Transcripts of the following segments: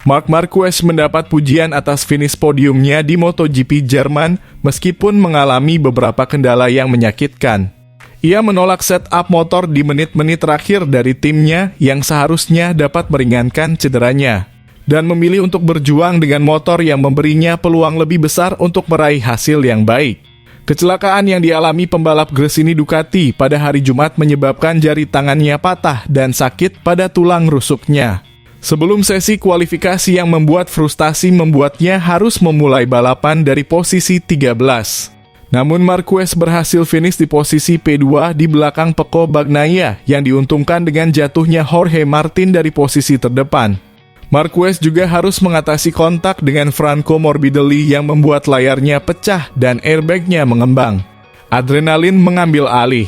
Marc Marquez mendapat pujian atas finish podiumnya di MotoGP Jerman meskipun mengalami beberapa kendala yang menyakitkan. Ia menolak setup motor di menit-menit terakhir dari timnya yang seharusnya dapat meringankan cederanya, dan memilih untuk berjuang dengan motor yang memberinya peluang lebih besar untuk meraih hasil yang baik. Kecelakaan yang dialami pembalap Gresini Ducati pada hari Jumat menyebabkan jari tangannya patah dan sakit pada tulang rusuknya. Sebelum sesi kualifikasi yang membuat frustasi membuatnya harus memulai balapan dari posisi 13. Namun Marquez berhasil finish di posisi P2 di belakang Pecco Bagnaia yang diuntungkan dengan jatuhnya Jorge Martin dari posisi terdepan. Marquez juga harus mengatasi kontak dengan Franco Morbidelli yang membuat layarnya pecah dan airbagnya mengembang. Adrenalin mengambil alih.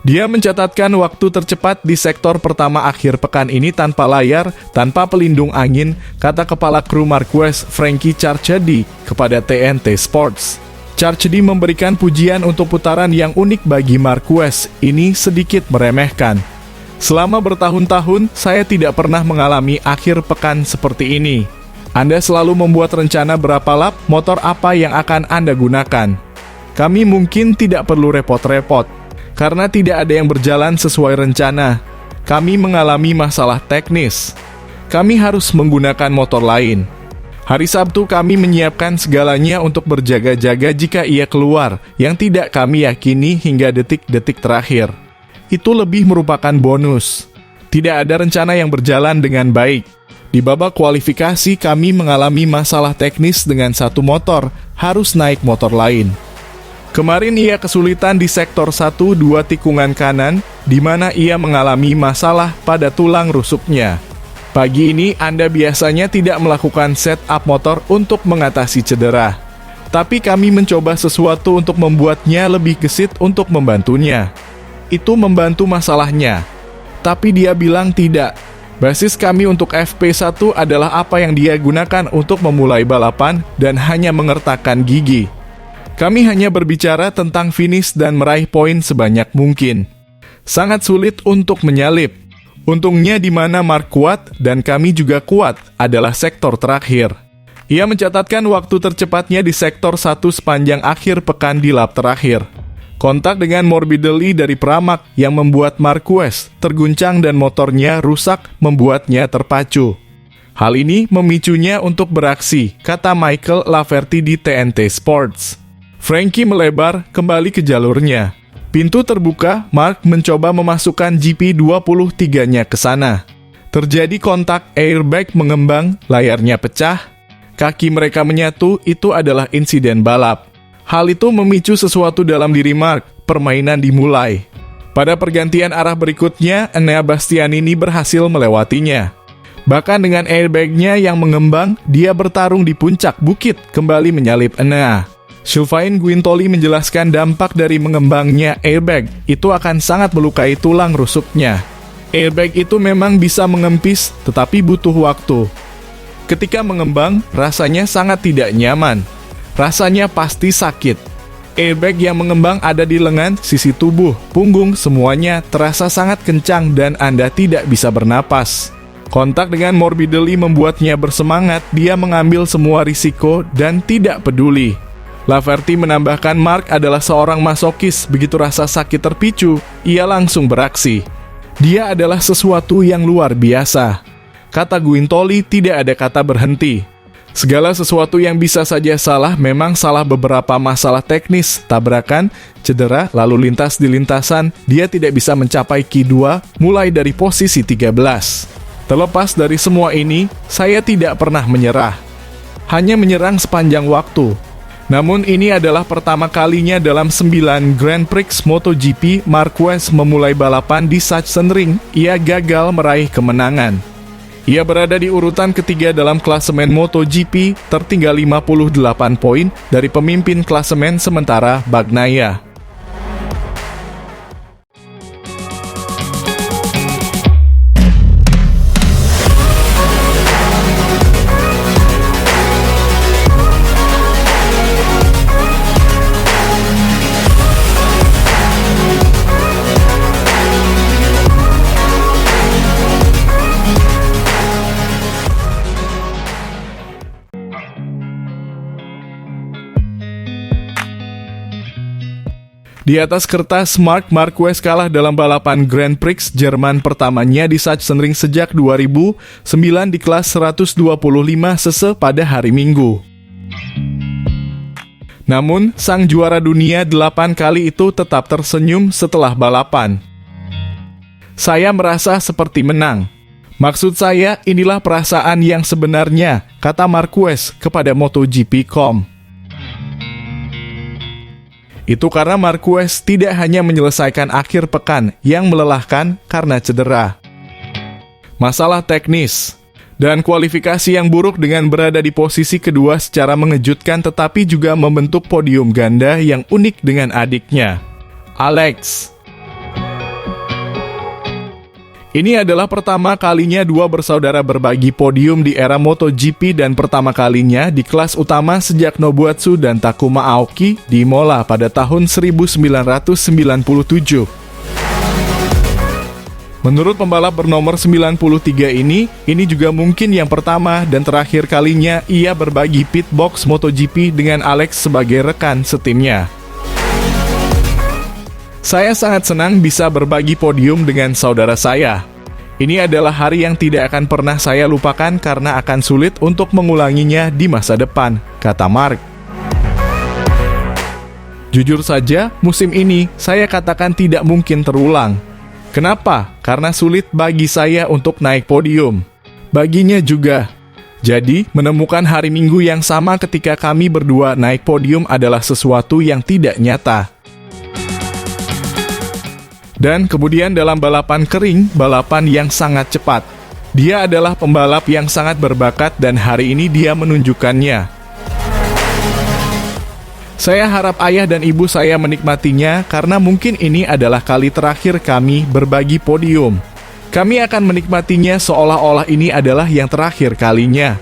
Dia mencatatkan waktu tercepat di sektor pertama akhir pekan ini tanpa layar, tanpa pelindung angin, kata kepala kru Marquez, Frankie Charchedi, kepada TNT Sports. Charchedi memberikan pujian untuk putaran yang unik bagi Marquez, ini sedikit meremehkan. Selama bertahun-tahun, saya tidak pernah mengalami akhir pekan seperti ini. Anda selalu membuat rencana berapa lap, motor apa yang akan Anda gunakan. Kami mungkin tidak perlu repot-repot. Karena tidak ada yang berjalan sesuai rencana, kami mengalami masalah teknis. Kami harus menggunakan motor lain. Hari Sabtu kami menyiapkan segalanya untuk berjaga-jaga jika ia keluar, yang tidak kami yakini hingga detik-detik terakhir. Itu lebih merupakan bonus. Tidak ada rencana yang berjalan dengan baik. Di babak kualifikasi kami mengalami masalah teknis dengan satu motor, harus naik motor lain. Kemarin ia kesulitan di sektor 1-2 tikungan kanan, di mana ia mengalami masalah pada tulang rusuknya. Pagi ini Anda biasanya tidak melakukan setup motor untuk mengatasi cedera. Tapi kami mencoba sesuatu untuk membuatnya lebih gesit untuk membantunya. Itu membantu masalahnya. Tapi dia bilang tidak. Basis kami untuk FP1 adalah apa yang dia gunakan untuk memulai balapan dan hanya mengertakkan gigi. Kami hanya berbicara tentang finish dan meraih poin sebanyak mungkin. Sangat sulit untuk menyalip. Untungnya di mana Marc kuat dan kami juga kuat adalah sektor terakhir. Ia mencatatkan waktu tercepatnya di sektor 1 sepanjang akhir pekan di lap terakhir. Kontak dengan Morbidelli dari Pramac yang membuat Marquez terguncang dan motornya rusak membuatnya terpacu. Hal ini memicunya untuk beraksi, kata Michael Laverty di TNT Sports. Frankie melebar kembali ke jalurnya. Pintu terbuka, Marc mencoba memasukkan GP23-nya ke sana. Terjadi kontak, airbag mengembang, layarnya pecah, kaki mereka menyatu, itu adalah insiden balap. Hal itu memicu sesuatu dalam diri Marc, permainan dimulai. Pada pergantian arah berikutnya, Enea Bastianini berhasil melewatinya. Bahkan dengan airbag-nya yang mengembang, dia bertarung di puncak bukit, kembali menyalip Enea. Sylvain Guintoli menjelaskan dampak dari mengembangnya airbag itu akan sangat melukai tulang rusuknya. Airbag itu memang bisa mengempis, tetapi butuh waktu. Ketika mengembang, rasanya sangat tidak nyaman. Rasanya pasti sakit. Airbag yang mengembang ada di lengan, sisi tubuh, punggung, semuanya terasa sangat kencang dan Anda tidak bisa bernapas. Kontak dengan Morbidelli membuatnya bersemangat, dia mengambil semua risiko dan tidak peduli. Laverty menambahkan Marc adalah seorang masokis, begitu rasa sakit terpicu, ia langsung beraksi. Dia adalah sesuatu yang luar biasa. Kata Guintoli, tidak ada kata berhenti. Segala sesuatu yang bisa saja salah memang salah beberapa masalah teknis, tabrakan, cedera, lalu lintas di lintasan, dia tidak bisa mencapai Q2 mulai dari posisi 13. Terlepas dari semua ini, saya tidak pernah menyerah. Hanya menyerang sepanjang waktu. Namun ini adalah pertama kalinya dalam 9 Grand Prix MotoGP Marquez memulai balapan di Sachsenring, ia gagal meraih kemenangan. Ia berada di urutan ketiga dalam klasemen MotoGP, tertinggal 58 poin dari pemimpin klasemen sementara Bagnaia. Di atas kertas, Marc Marquez kalah dalam balapan Grand Prix Jerman pertamanya di Sachsenring sejak 2009 di kelas 125 cc pada hari Minggu. Namun, sang juara dunia 8 kali itu tetap tersenyum setelah balapan. Saya merasa seperti menang. Maksud saya, inilah perasaan yang sebenarnya, kata Marquez kepada MotoGP.com. Itu karena Marquez tidak hanya menyelesaikan akhir pekan yang melelahkan karena cedera, masalah teknis, dan kualifikasi yang buruk dengan berada di posisi kedua secara mengejutkan, tetapi juga membentuk podium ganda yang unik dengan adiknya, Alex. Ini adalah pertama kalinya dua bersaudara berbagi podium di era MotoGP dan pertama kalinya di kelas utama sejak Nobuatsu dan Takuma Aoki di Imola pada tahun 1997. Menurut pembalap bernomor 93 ini juga mungkin yang pertama dan terakhir kalinya ia berbagi pit box MotoGP dengan Alex sebagai rekan setimnya. Saya sangat senang bisa berbagi podium dengan saudara saya. Ini adalah hari yang tidak akan pernah saya lupakan karena akan sulit untuk mengulanginya di masa depan, kata Marc. Jujur saja, musim ini saya katakan tidak mungkin terulang. Kenapa? Karena sulit bagi saya untuk naik podium. Baginya juga. Jadi, menemukan hari Minggu yang sama ketika kami berdua naik podium adalah sesuatu yang tidak nyata. Dan kemudian dalam balapan kering, balapan yang sangat cepat. Dia adalah pembalap yang sangat berbakat dan hari ini dia menunjukkannya. Saya harap ayah dan ibu saya menikmatinya karena mungkin ini adalah kali terakhir kami berbagi podium. Kami akan menikmatinya seolah-olah ini adalah yang terakhir kalinya.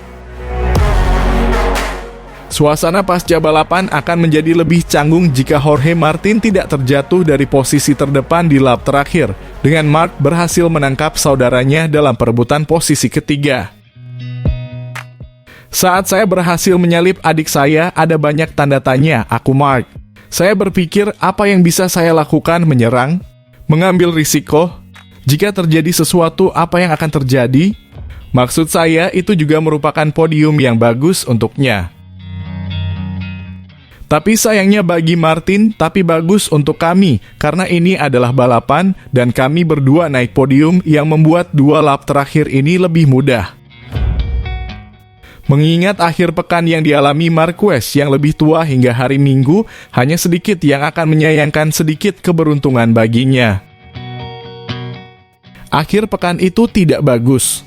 Suasana pasca balapan akan menjadi lebih canggung jika Jorge Martin tidak terjatuh dari posisi terdepan di lap terakhir, dengan Marc berhasil menangkap saudaranya dalam perebutan posisi ketiga. Saat saya berhasil menyalip adik saya, ada banyak tanda tanya, aku Marc. Saya berpikir apa yang bisa saya lakukan, menyerang, mengambil risiko. Jika terjadi sesuatu, apa yang akan terjadi? Maksud saya, itu juga merupakan podium yang bagus untuknya. Tapi sayangnya bagi Martin, tapi bagus untuk kami, karena ini adalah balapan, dan kami berdua naik podium yang membuat dua lap terakhir ini lebih mudah. Mengingat akhir pekan yang dialami Marquez yang lebih tua hingga hari Minggu, hanya sedikit yang akan menyayangkan sedikit keberuntungan baginya. Akhir pekan itu tidak bagus.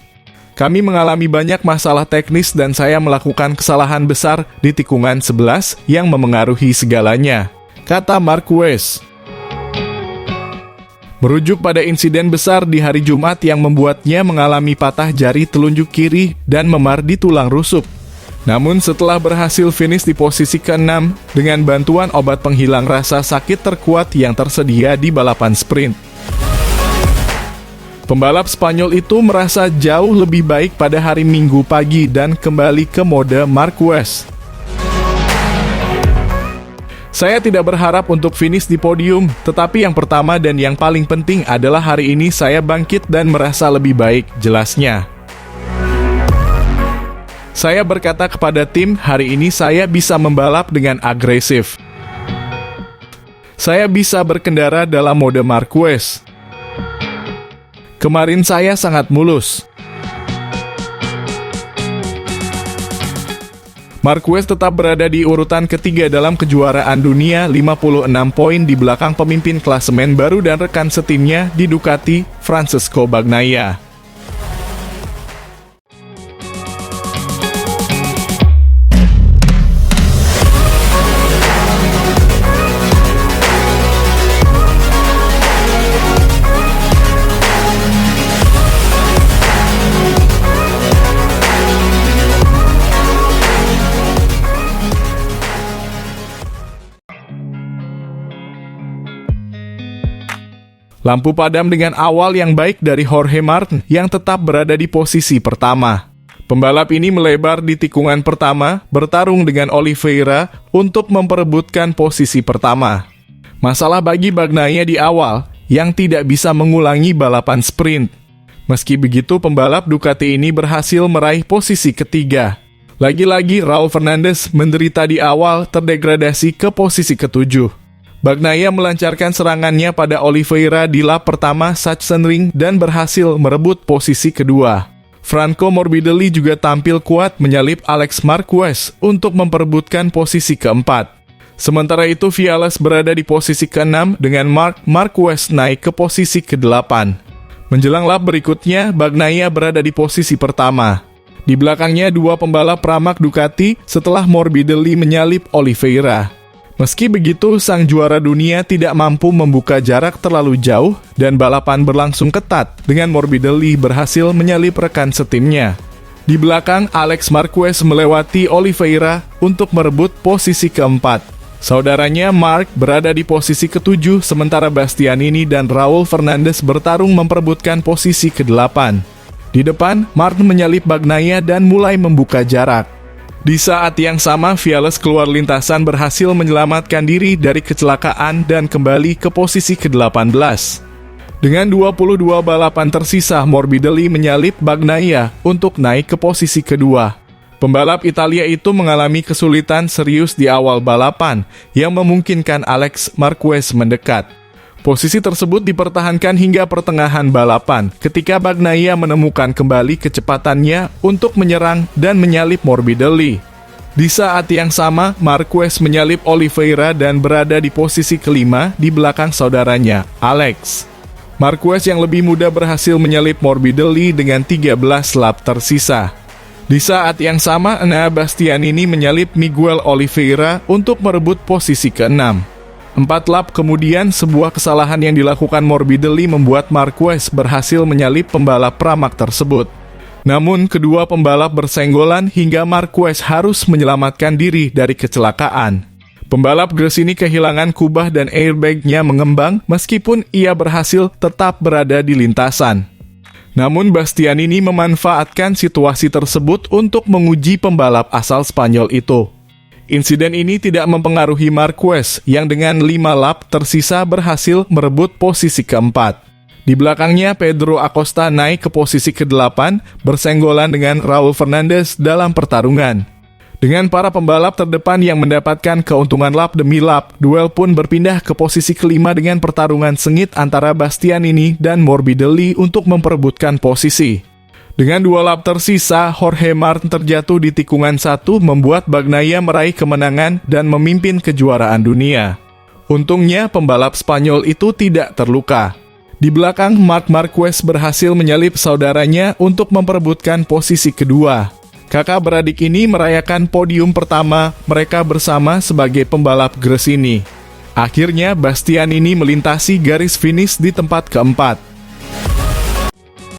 Kami mengalami banyak masalah teknis dan saya melakukan kesalahan besar di tikungan 11 yang memengaruhi segalanya, kata Marquez. Merujuk pada insiden besar di hari Jumat yang membuatnya mengalami patah jari telunjuk kiri dan memar di tulang rusuk. Namun setelah berhasil finish di posisi ke-6 dengan bantuan obat penghilang rasa sakit terkuat yang tersedia di balapan sprint. Pembalap Spanyol itu merasa jauh lebih baik pada hari Minggu pagi dan kembali ke mode Marquez. Saya tidak berharap untuk finish di podium, tetapi yang pertama dan yang paling penting adalah hari ini saya bangkit dan merasa lebih baik, jelasnya. Saya berkata kepada tim, hari ini saya bisa membalap dengan agresif. Saya bisa berkendara dalam mode Marquez. Kemarin saya sangat mulus. Marquez tetap berada di urutan ketiga dalam kejuaraan dunia, 56 poin di belakang pemimpin klasemen baru dan rekan setimnya di Ducati, Francesco Bagnaia. Lampu padam dengan awal yang baik dari Jorge Martin yang tetap berada di posisi pertama. Pembalap ini melebar di tikungan pertama, bertarung dengan Oliveira untuk memperebutkan posisi pertama. Masalah bagi Bagnaia di awal, yang tidak bisa mengulangi balapan sprint. Meski begitu, pembalap Ducati ini berhasil meraih posisi ketiga. Lagi-lagi Raul Fernandez menderita di awal, terdegradasi ke posisi ketujuh. Bagnaia melancarkan serangannya pada Oliveira di lap pertama Sachsenring dan berhasil merebut posisi kedua. Franco Morbidelli juga tampil kuat menyalip Alex Marquez untuk memperebutkan posisi keempat. Sementara itu, Viales berada di posisi keenam dengan Marc Marquez naik ke posisi ke-8. Menjelang lap berikutnya, Bagnaia berada di posisi pertama. Di belakangnya dua pembalap Pramac Ducati setelah Morbidelli menyalip Oliveira. Meski begitu, sang juara dunia tidak mampu membuka jarak terlalu jauh dan balapan berlangsung ketat dengan Morbidelli berhasil menyalip rekan setimnya. Di belakang, Alex Marquez melewati Oliveira untuk merebut posisi keempat. Saudaranya Marc berada di posisi ketujuh, sementara Bastianini dan Raul Fernandez bertarung memperebutkan posisi ke-8. Di depan, Marc menyalip Bagnaia dan mulai membuka jarak. Di saat yang sama, Viales keluar lintasan berhasil menyelamatkan diri dari kecelakaan dan kembali ke posisi ke-18. Dengan 22 balapan tersisa, Morbidelli menyalip Bagnaia untuk naik ke posisi kedua. Pembalap Italia itu mengalami kesulitan serius di awal balapan yang memungkinkan Alex Marquez mendekat. Posisi tersebut dipertahankan hingga pertengahan balapan ketika Bagnaia menemukan kembali kecepatannya untuk menyerang dan menyalip Morbidelli. Di saat yang sama, Marquez menyalip Oliveira dan berada di posisi kelima di belakang saudaranya, Alex. Marquez yang lebih muda berhasil menyalip Morbidelli dengan 13 lap tersisa. Di saat yang sama, Enea Bastianini menyalip Miguel Oliveira untuk merebut posisi ke-6. 4 lap kemudian, sebuah kesalahan yang dilakukan Morbidelli membuat Marquez berhasil menyalip pembalap Pramac tersebut. Namun, kedua pembalap bersenggolan hingga Marquez harus menyelamatkan diri dari kecelakaan. Pembalap Gresini kehilangan kubah dan airbag-nya mengembang meskipun ia berhasil tetap berada di lintasan. Namun, Bastianini memanfaatkan situasi tersebut untuk menguji pembalap asal Spanyol itu. Insiden ini tidak mempengaruhi Marquez yang dengan 5 lap tersisa berhasil merebut posisi keempat. Di belakangnya, Pedro Acosta naik ke posisi ke-8 bersenggolan dengan Raul Fernandez dalam pertarungan. Dengan para pembalap terdepan yang mendapatkan keuntungan lap demi lap, duel pun berpindah ke posisi kelima dengan pertarungan sengit antara Bastianini dan Morbidelli untuk memperebutkan posisi. Dengan 2 lap tersisa, Jorge Martin terjatuh di tikungan 1 membuat Bagnaia meraih kemenangan dan memimpin kejuaraan dunia. Untungnya, pembalap Spanyol itu tidak terluka. Di belakang, Marc Marquez berhasil menyalip saudaranya untuk memperebutkan posisi kedua. Kakak beradik ini merayakan podium pertama mereka bersama sebagai pembalap Gresini. Akhirnya, Bastianini melintasi garis finish di tempat keempat.